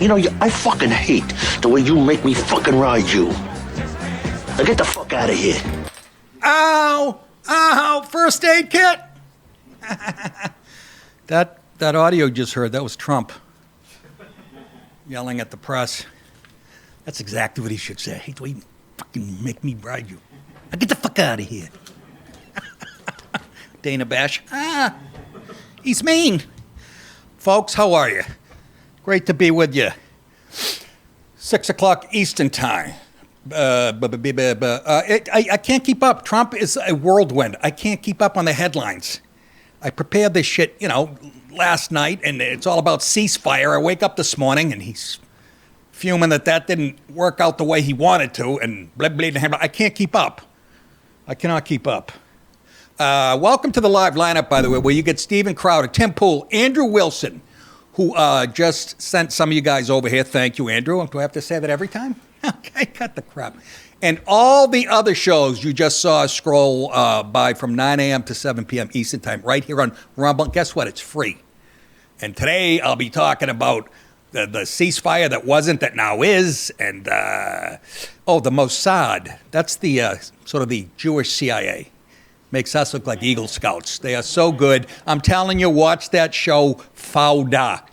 You know, I fucking hate the way you make me fucking ride you. Now get the fuck out of here. Ow! Ow! First aid kit! That audio you just heard, that was Trump yelling at the press. That's exactly what he should say. Hey, the way you fucking make me ride you. Now get the fuck out of here. Dana Bash. He's mean. Folks, how are you? Great to be with you. 6 o'clock Eastern time. I can't keep up. Trump is a whirlwind. I can't keep up on the headlines. I prepared this shit, last night, and it's all about ceasefire. I wake up this morning, and he's fuming that didn't work out the way he wanted to, and blah, blah, blah. I can't keep up. I cannot keep up. Welcome to the live lineup, by the way, where you get Steven Crowder, Tim Pool, Andrew Wilson, who just sent some of you guys over here. Thank you, Andrew. Do I have to say that every time? Okay, cut the crap. And all the other shows you just saw scroll by from 9 a.m. to 7 p.m. Eastern time, right here on Rumble. Guess what? It's free. And today I'll be talking about the ceasefire that wasn't, that now is, and, the Mossad. That's the sort of the Jewish CIA. Makes us look like Eagle Scouts. They are so good. I'm telling you, watch that show, Fauda.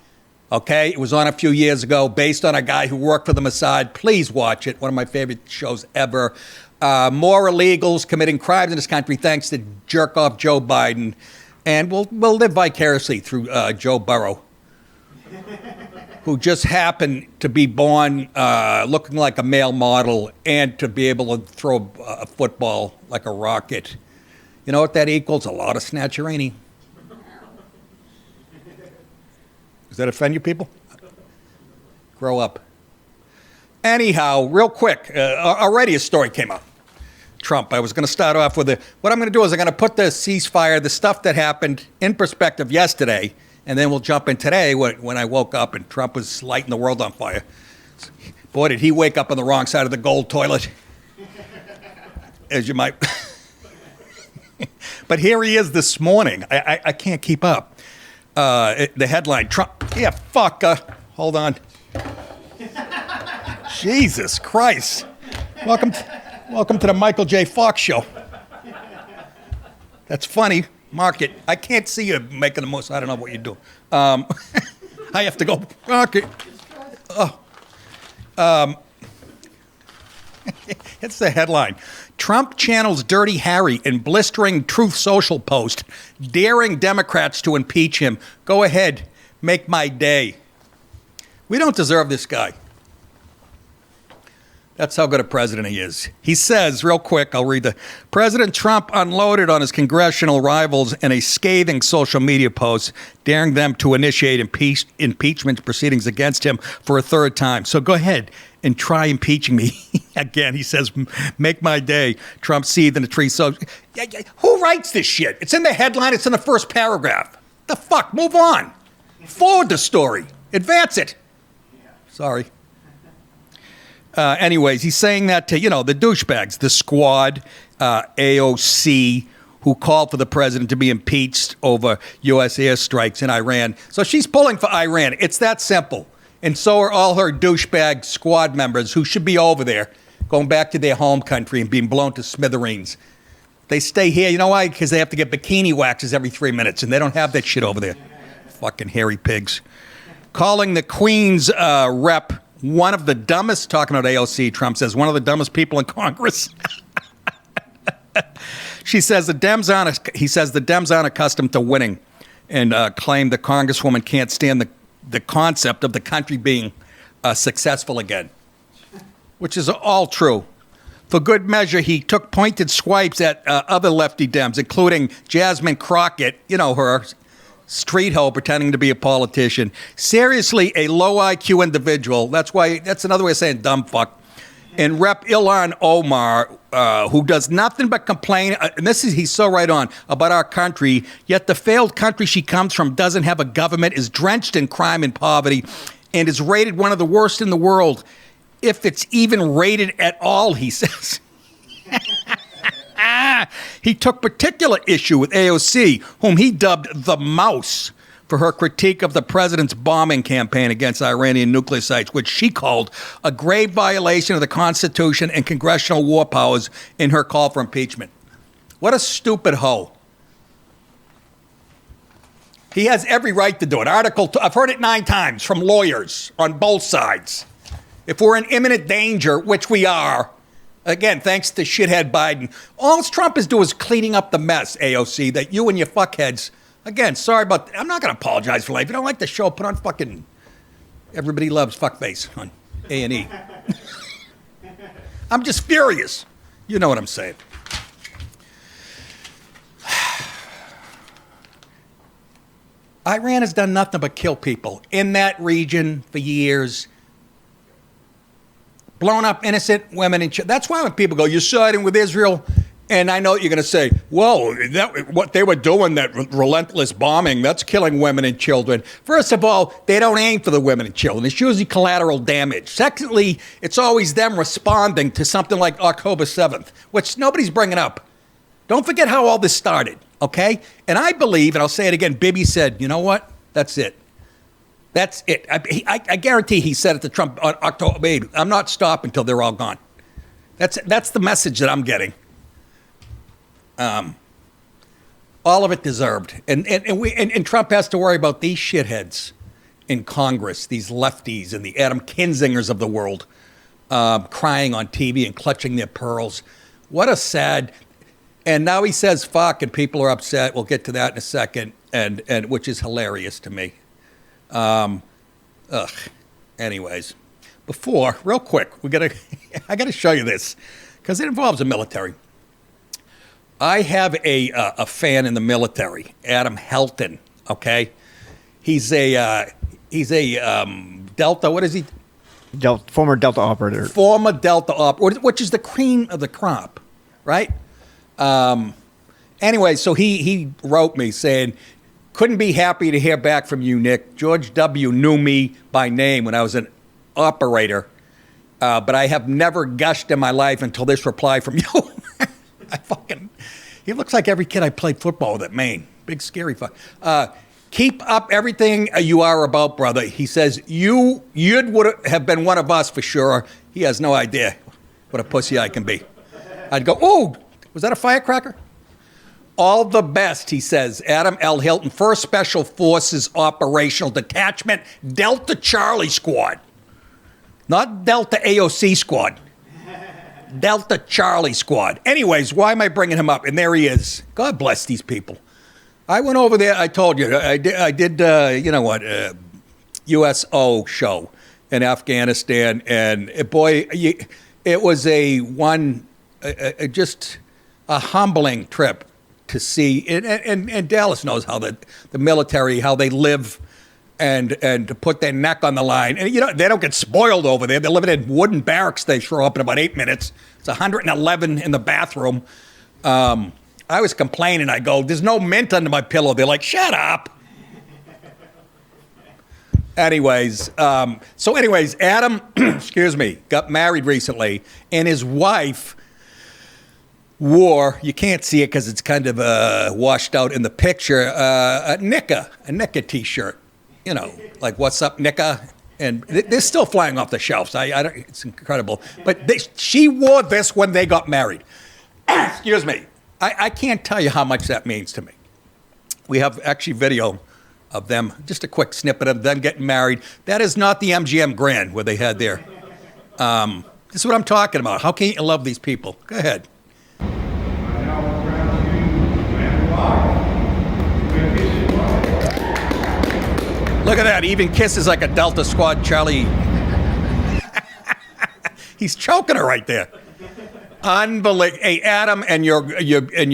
Okay? It was on a few years ago, based on a guy who worked for the Mossad. Please watch it. One of my favorite shows ever. More illegals committing crimes in this country thanks to jerk-off Joe Biden. And we'll live vicariously through Joe Burrow, who just happened to be born looking like a male model and to be able to throw a football like a rocket. You know what that equals? A lot of snatcherini. Does that offend you people? Grow up. Anyhow, real quick, already a story came up. Trump. I was going to start off with what I'm going to do is I'm going to put the ceasefire, the stuff that happened in perspective yesterday, and then we'll jump in today when I woke up and Trump was lighting the world on fire. Boy, did he wake up on the wrong side of the gold toilet, as you might. But here he is this morning. I can't keep up. The headline, Trump, hold on. Jesus Christ. Welcome to the Michael J. Fox show. That's funny. Mark it. I can't see you making the most. I don't know what you're doing. I have to go. Mark it. It's the headline. Trump channels Dirty Harry in blistering Truth Social post, daring Democrats to impeach him. Go ahead, make my day. We don't deserve this guy. That's how good a president he is. He says, real quick, I'll read President Trump unloaded on his congressional rivals in a scathing social media post, daring them to initiate impeachment proceedings against him for a third time. So go ahead and try impeaching me. Again, he says, make my day. Trump seethed in a tree. So who writes this shit? It's in the headline. It's in the first paragraph. The fuck? Move on. Forward the story. Advance it. Sorry. Anyways, he's saying that to, the douchebags, the squad, AOC, who called for the president to be impeached over U.S. airstrikes in Iran. So she's pulling for Iran. It's that simple. And so are all her douchebag squad members who should be over there, going back to their home country and being blown to smithereens. They stay here. You know why? Because they have to get bikini waxes every 3 minutes, and they don't have that shit over there. Fucking hairy pigs. Calling the Queen's rep one of the dumbest, talking about AOC, Trump says, one of the dumbest people in Congress. He says the Dems aren't accustomed to winning, and claimed the Congresswoman can't stand the concept of the country being successful again, which is all true. For good measure, he took pointed swipes at other lefty Dems, including Jasmine Crockett, her, street hoe pretending to be a politician. Seriously, a low IQ individual. That's another way of saying dumb fuck. And Rep. Ilhan Omar, who does nothing but complain, and he's so right on, about our country, yet the failed country she comes from doesn't have a government, is drenched in crime and poverty, and is rated one of the worst in the world, if it's even rated at all, he says. He took particular issue with AOC, whom he dubbed the mouse, for her critique of the president's bombing campaign against Iranian nuclear sites, which she called a grave violation of the Constitution and congressional war powers in her call for impeachment. What a stupid hoe. He has every right to do it. I've heard it 9 times from lawyers on both sides. If we're in imminent danger, which we are, again, thanks to shithead Biden, all Trump is doing is cleaning up the mess, AOC, that you and your fuckheads, again, sorry about, I'm not going to apologize for life. If you don't like the show, put on fucking Everybody Loves Fuckface on A&E. I'm just furious. You know what I'm saying. Iran has done nothing but kill people in that region for years. Blown up innocent women and children. That's why when people go, you're siding with Israel, and I know you're going to say, whoa, what they were doing, that relentless bombing, that's killing women and children. First of all, they don't aim for the women and children. It's usually collateral damage. Secondly, it's always them responding to something like October 7th, which nobody's bringing up. Don't forget how all this started, okay? And I believe, and I'll say it again, Bibi said, you know what? That's it. That's it. I guarantee he said it to Trump on October 8th. I'm not stopping until they're all gone. That's the message that I'm getting. All of it deserved. And Trump has to worry about these shitheads in Congress, these lefties and the Adam Kinzingers of the world, crying on TV and clutching their pearls. What a sad... And now he says fuck, and people are upset. We'll get to that in a second, and which is hilarious to me. Anyways, real quick, I gotta show you this because it involves the military. I have a fan in the military, Adam Helton. Okay, he's a Delta. What is he? Former Delta operator. Former Delta operator, which is the cream of the crop, right? Anyway, so he wrote me saying, couldn't be happy to hear back from you, Nick. George W. knew me by name when I was an operator, but I have never gushed in my life until this reply from you. He looks like every kid I played football with at Maine. Big, scary fuck. Keep up everything you are about, brother. He says, you'd would have been one of us for sure. He has no idea what a pussy I can be. I'd go, ooh, was that a firecracker? All the best, he says. Adam L. Hilton, 1st Special Forces Operational Detachment, Delta Charlie Squad. Not Delta AOC Squad. Delta Charlie Squad. Anyways, why am I bringing him up? And there he is. God bless these people. I went over there, I told you, I did USO show in Afghanistan, and boy, it was just a humbling trip to see, and Dallas knows how the military, how they live and to put their neck on the line. And, they don't get spoiled over there. They're living in wooden barracks. They show up in about 8 minutes. It's 111 in the bathroom. I was complaining. I go, there's no mint under my pillow. They're like, shut up. Anyways, Adam, excuse me, got married recently, and his wife wore, you can't see it because it's kind of washed out in the picture, a Nika t-shirt. Like, what's up, Nika? And they're still flying off the shelves. It's incredible. But she wore this when they got married. Excuse me. I can't tell you how much that means to me. We have actually video of them, just a quick snippet of them getting married. That is not the MGM Grand where they had their... this is what I'm talking about. How can you love these people? Go ahead. Look at that. He even kisses like a Delta Squad Charlie. He's choking her right there. Unbelievable. Hey, Adam and your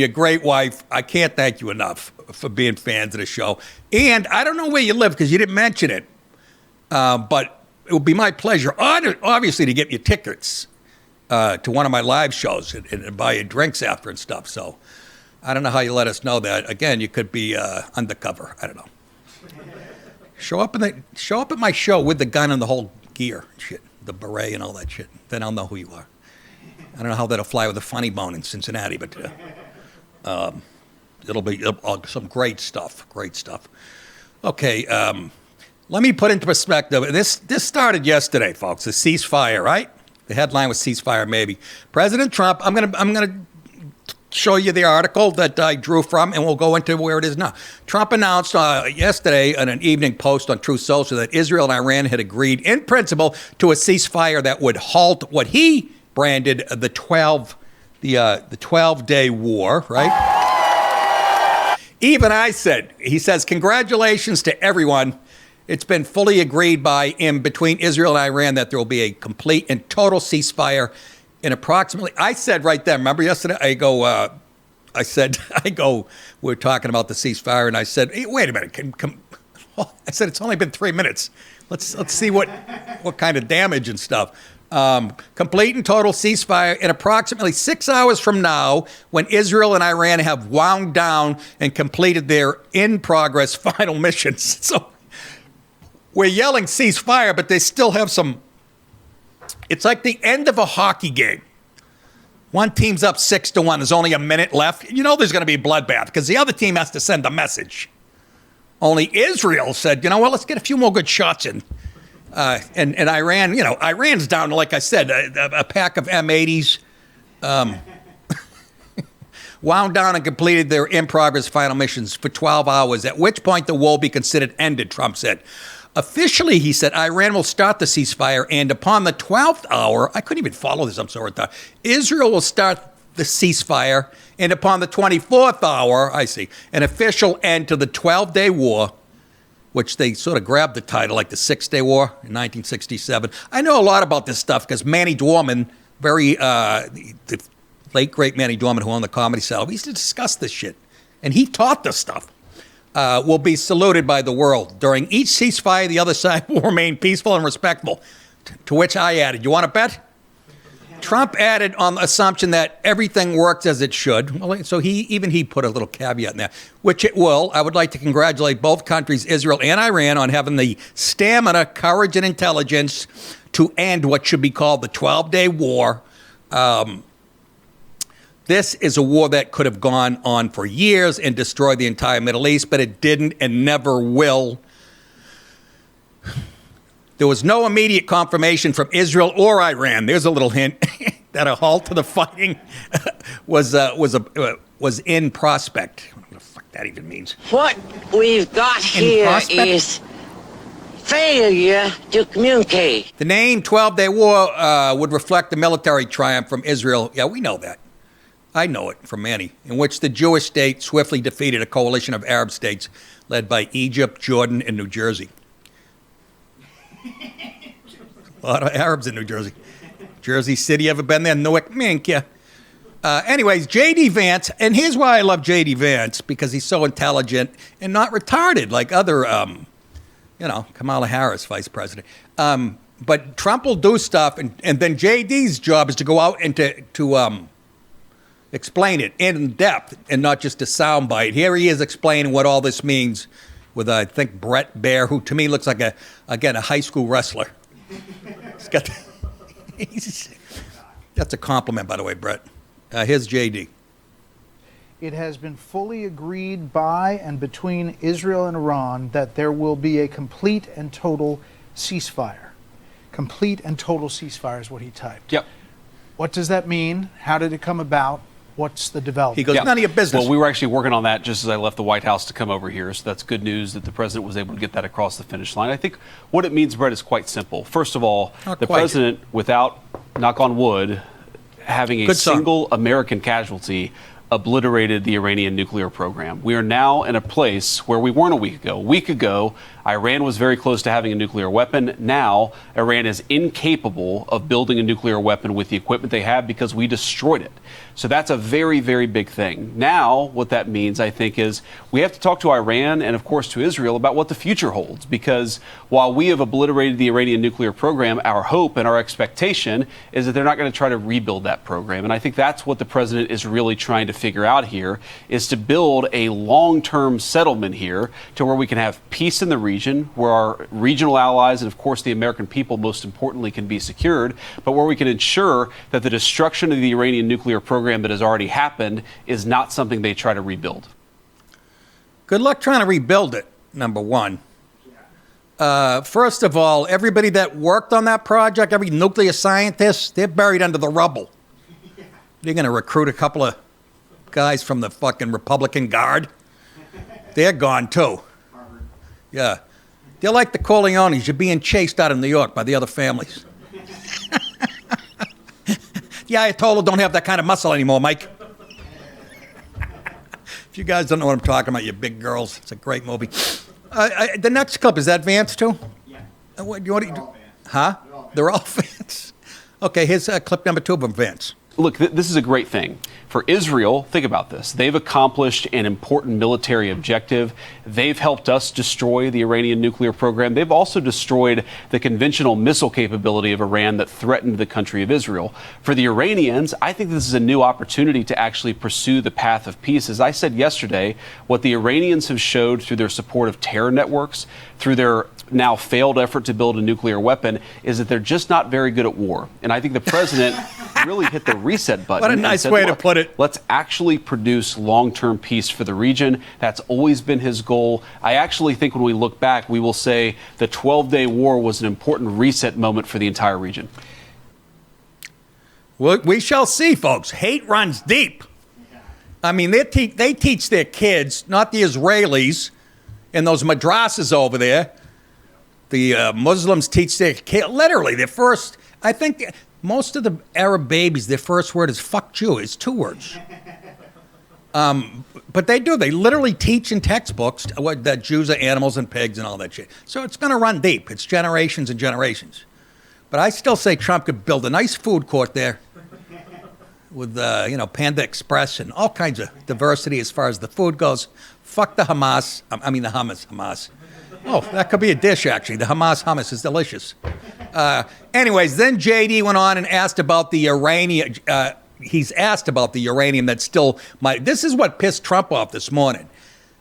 great wife, I can't thank you enough for being fans of the show. And I don't know where you live because you didn't mention it, but it would be my pleasure, obviously, to get you tickets to one of my live shows and buy you drinks after and stuff. So I don't know how you let us know that. Again, you could be undercover. I don't know. Show up at my show with the gun and the whole gear, shit, the beret and all that shit. Then I'll know who you are. I don't know how that'll fly with a funny bone in Cincinnati, but it'll be some great stuff. Great stuff. Okay, let me put into perspective. This started yesterday, folks. The ceasefire, right? The headline was ceasefire, maybe. President Trump. I'm gonna show you the article that I drew from, and we'll go into where it is now. Trump announced yesterday in an evening post on Truth Social that Israel and Iran had agreed in principle to a ceasefire that would halt what he branded the 12-day war, right? Even I said, he says, congratulations to everyone. It's been fully agreed by him between Israel and Iran that there will be a complete and total ceasefire in approximately, I said right there, remember yesterday, we were talking about the ceasefire, and I said, hey, wait a minute, I said, it's only been 3 minutes. Let's see what kind of damage and stuff. Complete and total ceasefire in approximately 6 hours from now, when Israel and Iran have wound down and completed their in-progress final missions. So we're yelling ceasefire, but they still have some. It's like the end of a hockey game. One team's up 6-1. There's only a minute left. You know there's going to be a bloodbath because the other team has to send a message. Only Israel said, you know what, let's get a few more good shots in. And Iran, Iran's down, like I said, a pack of M80s, wound down and completed their in-progress final missions for 12 hours, at which point the war will be considered ended, Trump said. Officially, he said, Iran will start the ceasefire, and upon the 12th hour, I couldn't even follow this, I'm sorry, Israel will start the ceasefire, and upon the 24th hour, an official end to the 12-day war, which they sort of grabbed the title, like the Six-Day War in 1967. I know a lot about this stuff because Manny Dorman, the late, great Manny Dorman, who owned the Comedy Cellar, we used to discuss this shit. And he taught this stuff. Will be saluted by the world. During each ceasefire, the other side will remain peaceful and respectful. To which I added, you want to bet? Trump added on the assumption that everything works as it should. Well, so he put a little caveat in there, which it will. I would like to congratulate both countries, Israel and Iran, on having the stamina, courage, and intelligence to end what should be called the 12-day war. This is a war that could have gone on for years and destroyed the entire Middle East, but it didn't and never will. There was no immediate confirmation from Israel or Iran. There's a little hint that a halt to the fighting was in prospect. What the fuck that even means? What we've got here is failure to communicate. The name 12-Day War would reflect the military triumph from Israel. Yeah, we know that. I know it from Manny, in which the Jewish state swiftly defeated a coalition of Arab states led by Egypt, Jordan, and New Jersey. A lot of Arabs in New Jersey. Jersey City, ever been there? Newark, Minkia. Anyways, J.D. Vance, and here's why I love J.D. Vance, because he's so intelligent and not retarded like other, Kamala Harris, vice president. But Trump will do stuff, and then J.D.'s job is to go out and to explain it in depth and not just a soundbite. Here he is explaining what all this means with, I think, Brett Baer, who to me looks like a high school wrestler. That's a compliment, by the way, Brett. Here's JD. It has been fully agreed by and between Israel and Iran that there will be a complete and total ceasefire. Complete and total ceasefire is what he typed. Yep. What does that mean? How did it come about? What's the development? He goes, none of your business. Well, we were actually working on that just as I left the White House to come over here, so that's good news that the president was able to get that across the finish line. I think what it means, Brett, is quite simple. First of all, president, without, knock on wood, having a single American casualty, obliterated the Iranian nuclear program. We are now in a place where we weren't a week ago. A week ago, Iran was very close to having a nuclear weapon. Now, Iran is incapable of building a nuclear weapon with the equipment they have because we destroyed it. So that's a very, very big thing. Now, what that means, I think, is we have to talk to Iran and, of course, to Israel about what the future holds. Because while we have obliterated the Iranian nuclear program, our hope and our expectation is that they're not going to try to rebuild that program. And I think that's what the president is really trying to figure out here, is to build a long-term settlement here to where we can have peace in the region, where our regional allies and, of course, the American people, most importantly, can be secured, but where we can ensure that the destruction of the Iranian nuclear program that has already happened is not something they try to rebuild. Good luck trying to rebuild it. number one. First of all, everybody that worked on that project, every nuclear scientist, they're buried under the rubble. They're going to recruit a couple of guys from the fucking Republican Guard. They're gone, too. Yeah. They're like the Corleones. You're being chased out of New York by the other families. The Ayatollah don't have that kind of muscle anymore, Mike. If you guys don't know what I'm talking about, you big girls. It's a great movie. The next clip, is that Vance, too? Yeah. Huh? They're all Vance. Okay, here's clip number 2 from Vance. Look, this is a great thing. For Israel, think about this. They've accomplished an important military objective. They've helped us destroy the Iranian nuclear program. They've also destroyed the conventional missile capability of Iran that threatened the country of Israel. For the Iranians, I think this is a new opportunity to actually pursue the path of peace. As I said yesterday, what the Iranians have showed through their support of terror networks, through their now failed effort to build a nuclear weapon, is that they're just not very good at war. And I think the president really hit the reset button. What a nice way to put it. Let's actually produce long-term peace for the region. That's always been his goal. I actually think when we look back, we will say the 12-day war was an important reset moment for the entire region. Well, we shall see, folks. Hate runs deep. I mean, they teach their kids, not the Israelis and those madrasas over there. The Muslims teach their kids, literally, their first, I think most of the Arab babies, their first word is fuck you. It's 2 words. But they literally teach in textbooks that Jews are animals and pigs and all that shit. So it's going to run deep. It's generations and generations. But I still say Trump could build a nice food court there with, Panda Express and all kinds of diversity as far as the food goes. Fuck the Hamas. The hummus. Oh, that could be a dish, actually. The Hamas hummus is delicious. Anyways, then JD went on and asked about the uranium. He's asked about the uranium that's still This is what pissed Trump off this morning.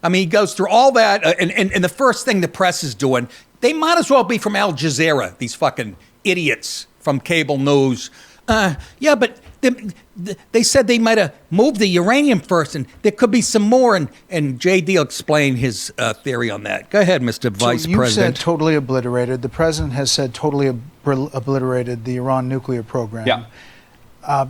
I mean, he goes through all that, and the first thing the press is doing, they might as well be from Al Jazeera, these fucking idiots from cable news. Yeah, but they said they might have moved the uranium first, and there could be some more. And JD will explain his theory on that. Go ahead, Mr. Vice you President. Said totally obliterated. The president has said totally obliterated the Iran nuclear program. Yeah.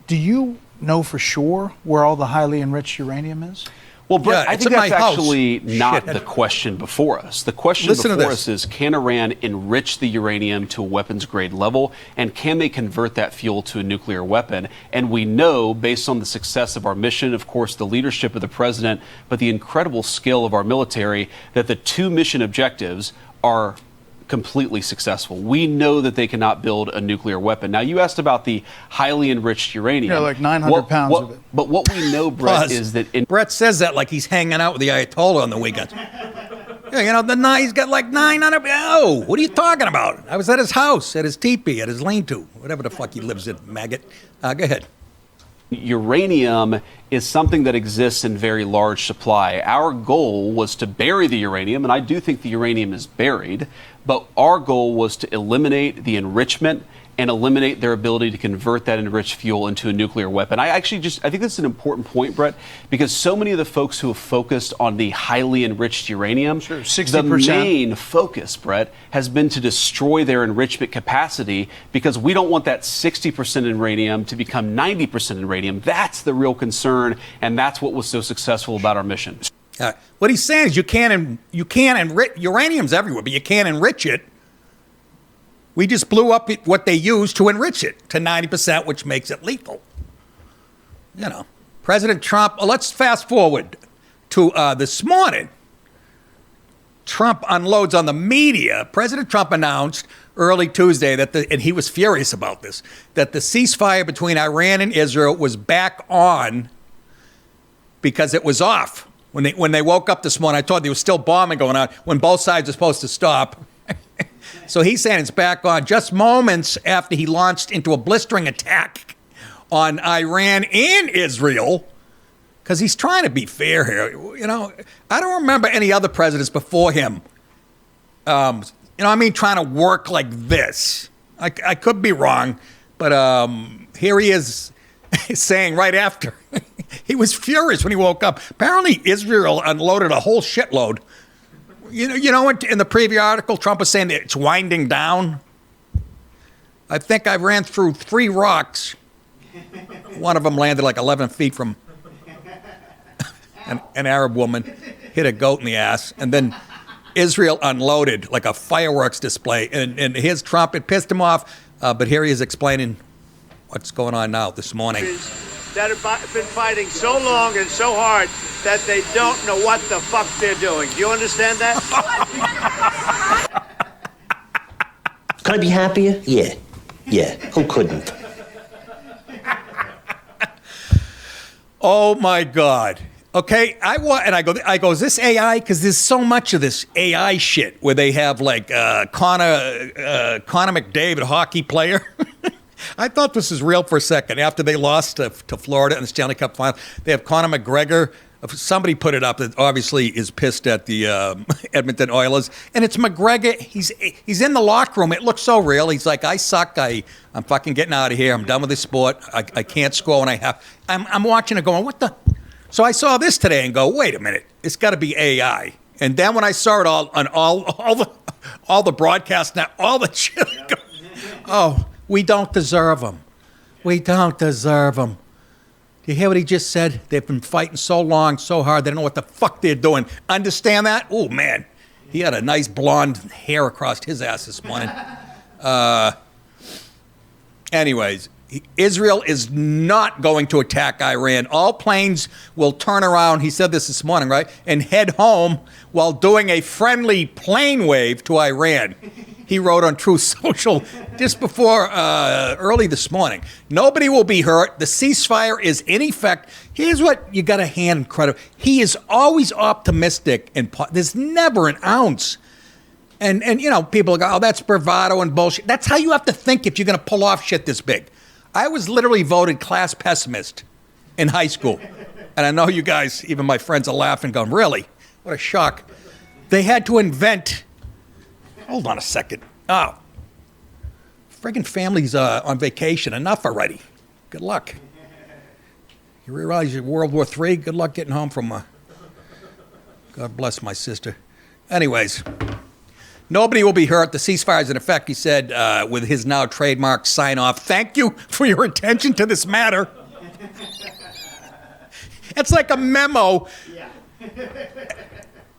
Do you know for sure where all the highly enriched uranium is? Well, Brett, Yeah, I it's think in my that's house. actually not Shit. the question before us. The question Listen to before this. us is, can Iran enrich the uranium to a weapons-grade level, and can they convert that fuel to a nuclear weapon? And we know, based on the success of our mission, of course, the leadership of the president, but the incredible skill of our military, that the 2 mission objectives are completely successful. We know that they cannot build a nuclear weapon. Now, you asked about the highly enriched uranium. Yeah, like 900 pounds of it. But what we know, Brett, is that... Brett says that like he's hanging out with the Ayatollah on the weekends. Yeah, he's got like 900. Oh, what are you talking about? I was at his house, at his teepee, at his lean-to, whatever the fuck he lives in, maggot. Go ahead. Uranium is something that exists in very large supply. Our goal was to bury the uranium, and I do think the uranium is buried, but our goal was to eliminate the enrichment and eliminate their ability to convert that enriched fuel into a nuclear weapon. I think that's an important point, Brett, because so many of the folks who have focused on the highly enriched uranium, Sure, 60%. the main focus, Brett, has been to destroy their enrichment capacity, because we don't want that 60% uranium to become 90% uranium. That's the real concern, and that's what was so successful about our mission. What he's saying is you can't enrich uranium's everywhere, but you can't enrich it. We just blew up what they used to enrich it to 90%, which makes it lethal. President Trump. Let's fast forward to this morning. Trump unloads on the media. President Trump announced early Tuesday and he was furious about this, that the ceasefire between Iran and Israel was back on because it was off. When they woke up this morning, I thought there was still bombing going on when both sides are supposed to stop. So he's saying it's back on just moments after he launched into a blistering attack on Iran and Israel, because he's trying to be fair here. I don't remember any other presidents before him, trying to work like this. I could be wrong, but here he is saying right after. He was furious when he woke up. Apparently Israel unloaded a whole shitload You know what? In the preview article, Trump was saying that it's winding down. I think I ran through 3 rocks. One of them landed like 11 feet from an Arab woman, hit a goat in the ass, and then Israel unloaded like a fireworks display. And here's Trump. It pissed him off, but here he is explaining what's going on now this morning. That have been fighting so long and so hard that they don't know what the fuck they're doing. Do you understand that? Could I be happier? Yeah. Yeah. Who couldn't? Oh my God. Okay, I go, is this AI? Because there's so much of this AI shit where they have like Connor McDavid, hockey player. I thought this was real for a second. After they lost to Florida in the Stanley Cup final, they have Connor McGregor. Somebody put it up that obviously is pissed at the Edmonton Oilers, and it's McGregor. He's in the locker room. It looks so real. He's like, I suck. I'm fucking getting out of here. I'm done with this sport. I can't score when I have. I'm watching it going, what the? So I saw this today and go, wait a minute. It's got to be AI. And then when I saw it all on all the broadcasts now, all the shit. Oh, we don't deserve them. We don't deserve them. Do you hear what he just said? They've been fighting so long, so hard, they don't know what the fuck they're doing. Understand that? Oh, man. He had a nice blonde hair across his ass this morning. Anyways, Israel is not going to attack Iran. All planes will turn around, he said this morning, right, and head home while doing a friendly plane wave to Iran. He wrote on Truth Social just before early this morning. Nobody will be hurt. The ceasefire is in effect. Here's what you got to hand credit. He is always optimistic, and there's never an ounce. And you know, people go, oh, that's bravado and bullshit. That's how you have to think if you're going to pull off shit this big. I was literally voted class pessimist in high school. And I know you guys, even my friends, are laughing, going, really? What a shock. They had to invent... Hold on a second. Oh, friggin' family's on vacation. Enough already. Good luck. You realize you're World War III? Good luck getting home from... God bless my sister. Anyways, nobody will be hurt. The ceasefire is in effect, he said, with his now trademark sign-off. Thank you for your attention to this matter. It's like a memo...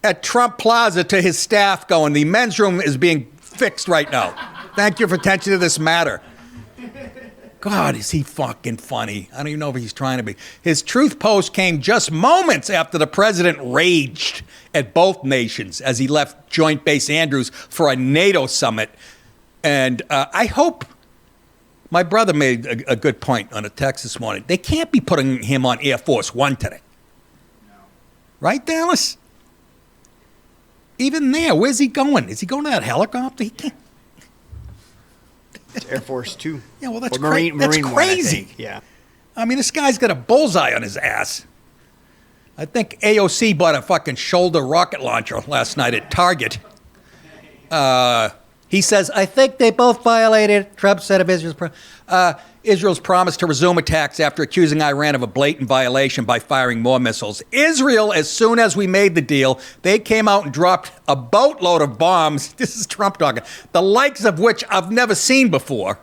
at Trump Plaza to his staff going, the men's room is being fixed right now. Thank you for attention to this matter. God, is he fucking funny. I don't even know if he's trying to be. His truth post came just moments after the president raged at both nations as he left Joint Base Andrews for a NATO summit. And I hope, my brother made a good point on a text this morning. They can't be putting him on Air Force One today. No. Right, Dallas? Even there, where's he going? Is he going to that helicopter? He can't. It's Air Force 2. Yeah, well, that's, Marine that's One, crazy. Yeah. I mean, this guy's got a bullseye on his ass. I think AOC bought a fucking shoulder rocket launcher last night at Target. He says, I think they both violated, Trump said of Israel's promise to resume attacks after accusing Iran of a blatant violation by firing more missiles. Israel, as soon as we made the deal, they came out and dropped a boatload of bombs. This is Trump talking, the likes of which I've never seen before.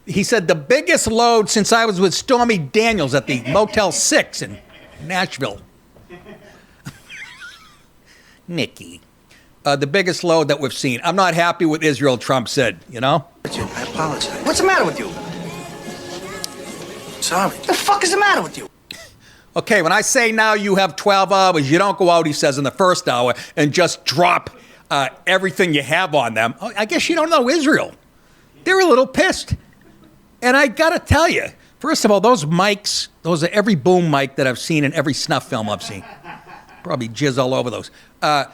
He said, the biggest load since I was with Stormy Daniels at the Motel 6 in Nashville. Nikki. The biggest load that we've seen. I'm not happy with Israel, Trump said, you know? I apologize. What's the matter with you? Sorry. What the fuck is the matter with you? Okay, when I say now you have 12 hours, you don't go out, he says, in the first hour and just drop everything you have on them. I guess you don't know Israel. They're a little pissed. And I got to tell you, first of all, those mics, those are every boom mic that I've seen in every snuff film I've seen. Probably jizz all over those.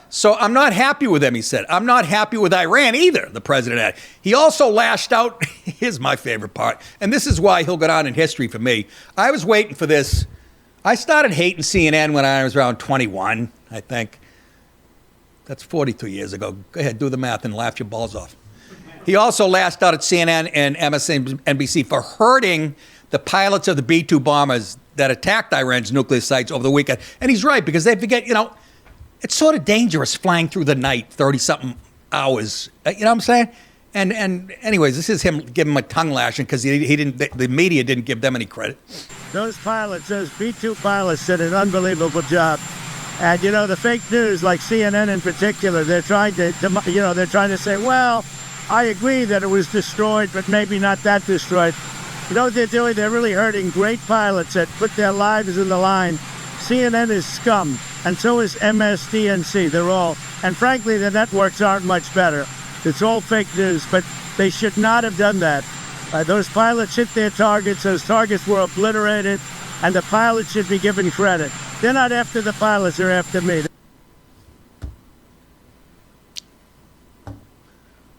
So I'm not happy with them, he said. I'm not happy with Iran either, the president had. He also lashed out. Here's my favorite part. And this is why he'll go down in history for me. I was waiting for this. I started hating CNN when I was around 21, I think. That's 42 years ago. Go ahead, do the math and laugh your balls off. He also lashed out at CNN and MSNBC for hurting the pilots of the B-2 bombers that attacked Iran's nuclear sites over the weekend. And he's right, because they forget, you know, It's sort of dangerous flying through the night, 30-something hours. You know what I'm saying? And anyways, this is him giving him a tongue lashing because he didn't. The media didn't give them any credit. Those pilots, those B-2 pilots, did an unbelievable job. And you know, the fake news, like CNN in particular, they're trying to say, well, I agree that it was destroyed, but maybe not that destroyed. You know what they're doing? They're really hurting great pilots that put their lives in the line. CNN is scum, and so is MSDNC. They're all, and frankly, the networks aren't much better. It's all fake news, but they should not have done that. Those pilots hit their targets. Those targets were obliterated, and the pilots should be given credit. They're not after the pilots, they're after me.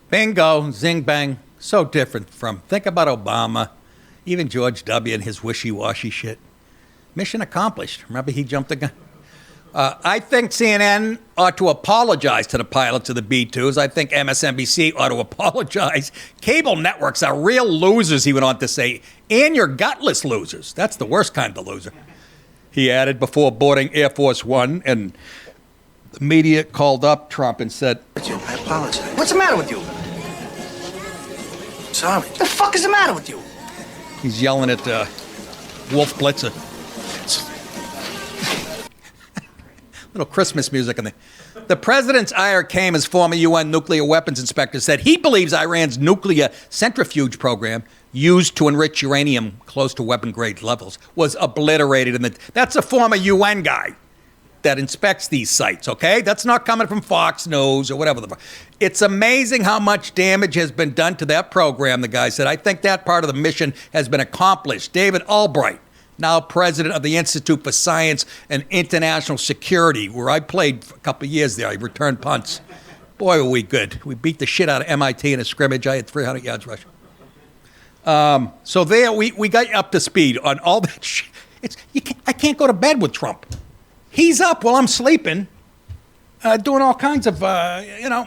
Bingo, zing bang. So different from, think about Obama, even George W. and his wishy-washy shit. Mission accomplished. Remember he jumped the gun? I think CNN ought to apologize to the pilots of the B-2s. I think MSNBC ought to apologize. Cable networks are real losers, he went on to say, and you're gutless losers. That's the worst kind of loser. He added before boarding Air Force One, and the media called up Trump and said, I apologize. What's the matter with you? Sorry. What the fuck is the matter with you? He's yelling at Wolf Blitzer. Little Christmas music in there. The president's ire came as former UN nuclear weapons inspector said he believes Iran's nuclear centrifuge program used to enrich uranium close to weapon-grade levels was obliterated. That's a former UN guy that inspects these sites, okay? That's not coming from Fox News or whatever. It's amazing how much damage has been done to that program, the guy said. I think that part of the mission has been accomplished. David Albright, now president of the Institute for Science and International Security, where I played for a couple of years there. I returned punts. Boy, were we good. We beat the shit out of MIT in a scrimmage. I had 300 yards rush. So there, we got up to speed on all that shit. I can't go to bed with Trump. He's up while I'm sleeping, doing all kinds of,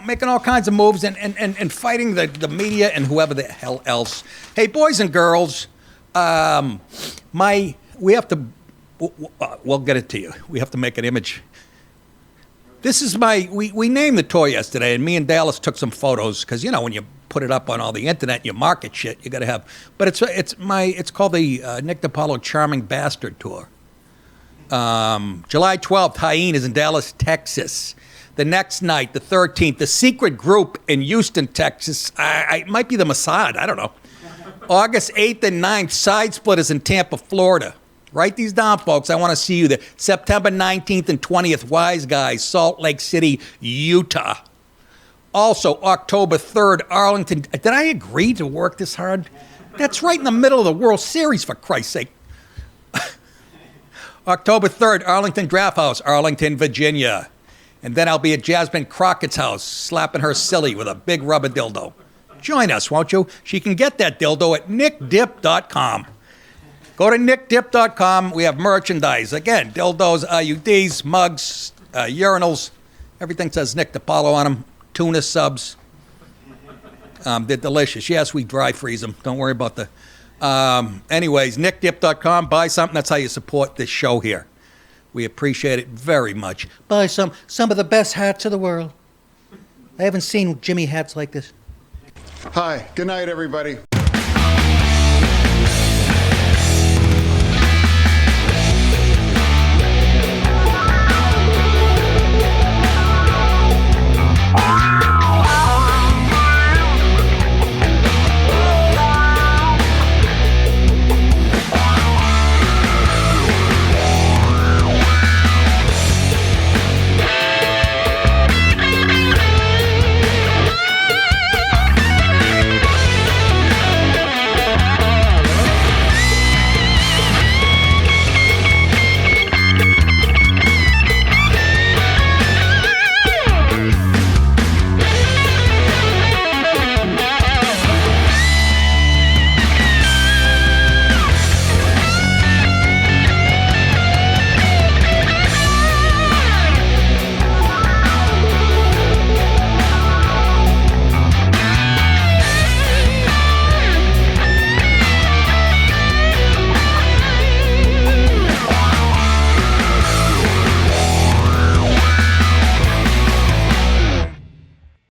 making all kinds of moves and fighting the media and whoever the hell else. Hey, boys and girls, we have to, we'll get it to you. We have to make an image. This is we named the toy yesterday, and me and Dallas took some photos, because, when you put it up on all the internet and you market shit, you got to have, but it's called the Nick DiPaolo Charming Bastard Tour. July 12th, Hyene is in Dallas, Texas. The next night, the 13th, the Secret Group in Houston, Texas. It might be the Mossad, I don't know. August 8th and 9th, Side Splitters in Tampa, Florida. Write these down, folks. I want to see you there. September 19th and 20th, Wise Guys, Salt Lake City, Utah. Also, October 3rd, Arlington. Did I agree to work this hard? That's right in the middle of the World Series, for Christ's sake. October 3rd, Arlington Draft House, Arlington, Virginia. And then I'll be at Jasmine Crockett's house, slapping her silly with a big rubber dildo. Join us, won't you? She can get that dildo at nickdip.com. Go to nickdip.com. We have merchandise. Again, dildos, IUDs, mugs, urinals. Everything says Nick DiPaolo on them. Tuna subs. They're delicious. Yes, we dry freeze them. Don't worry about the... anyways, nickdip.com. Buy something. That's how you support this show here. We appreciate it very much. Buy some of the best hats of the world. I haven't seen Jimmy hats like this. Hi. Good night, everybody.